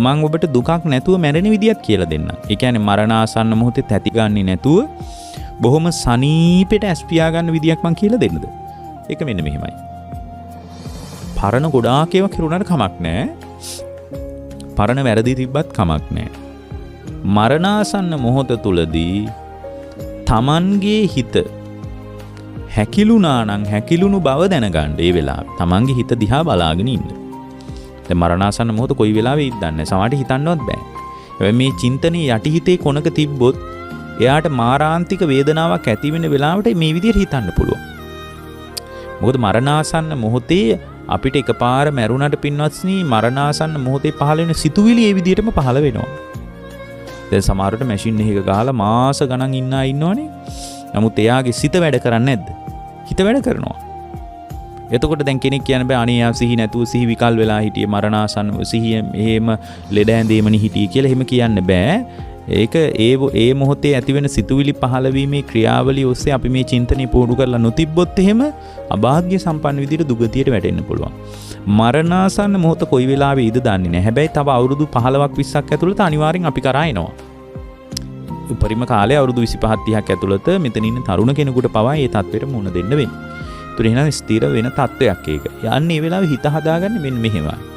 මම ඔබට දුකක් නැතුව මැරෙන විදියක් කියලා දෙන්නම්. ඒ කියන්නේ මරණාසන්න මොහොතේ තැති ගන්නේ නැතුව බොහොම සනීපෙට ඇස් පියා ගන්න විදියක් මම කියලා දෙන්නද? ඒක මෙන්න මෙහෙමයි. පරණ ගොඩාක් ඒවා කරුණාට කමක් නැහැ. පරණ වැරදි තිබ්බත් කමක් නැහැ. මරණාසන්න මොහොත තුලදී තමන්ගේ හිත හැකිලුණා නම් හැකිලුණු බව දැනගන්න ඒ වෙලාවේ තමන්ගේ හිත දිහා බලාගෙන ඉන්න. දැන් මරණාසන්න මොහොත කොයි වෙලාවෙ ඉද්දන්නේ සමහරට හිතන්නවත් බෑ. හැබැයි මේ චින්තනයේ යටිහිතේ කොනක තිබ්බොත් එයාට මාරාන්තික වේදනාවක් ඇති වෙන වෙලාවට මේ විදිහට හිතන්න පුළුවන්. මොකද මරණාසන්න මොහොතේ අපිට එකපාර මැරුණාට පින්වත්නි මරණාසන්න මොහොතේ පහළ වෙන සිතුවිලි ඒ විදිහටම පහළ වෙනවා. දැන් සමහරට මැෂින් එකක ගහලා මාස ගණන් ඉන්න අය ඉන්නවනේ. නමුත් එයාගේ සිත වැඩ කරන්නේ නැද්ද? හිත වැඩ කරනවා. එතකොට දැන් කෙනෙක් කියන්න බෑ අනේ යා සිහි නැතුව සිහි විකල් වෙලා හිටියේ මරණාසන්න සිහිය එහෙම ලෙඩ ඇඳේමනේ හිටියේ කියලා එහෙම කියන්න බෑ. ඒක ඒ මොහොතේ ඇතිවෙන සිතුවිලි පහළ වීමේ ක්‍රියාවලිය ඔස්සේ අපි මේ චින්තනය පුහුණු කරලා නොතිබ්බොත් එහෙම අභාග්‍ය සම්පන්න විදිහට දුගතියට වැටෙන්න පුළුවන්. මරණාසන්න මොහොත කොයි වෙලාවෙයිද දන්නේ නැහැ. හැබැයි තව අවුරුදු 15ක් 20ක් ඇතුළත අනිවාර්යෙන් අපි කරා එනවා. උපරිම කාලේ අවුරුදු 25ක් 30ක් ඇතුළත මෙතන ඉන්න තරුණ කෙනෙකුට පවා මේ තත්ත්වෙට මුහුණ දෙන්න වෙන්නේ. ඒතර එහෙනම් ස්ථිර වෙන තත්ත්වයක් ඒක. යන්නේ මේ වෙලාවේ හිත හදාගන්නේ මෙන්න මෙහෙමයි.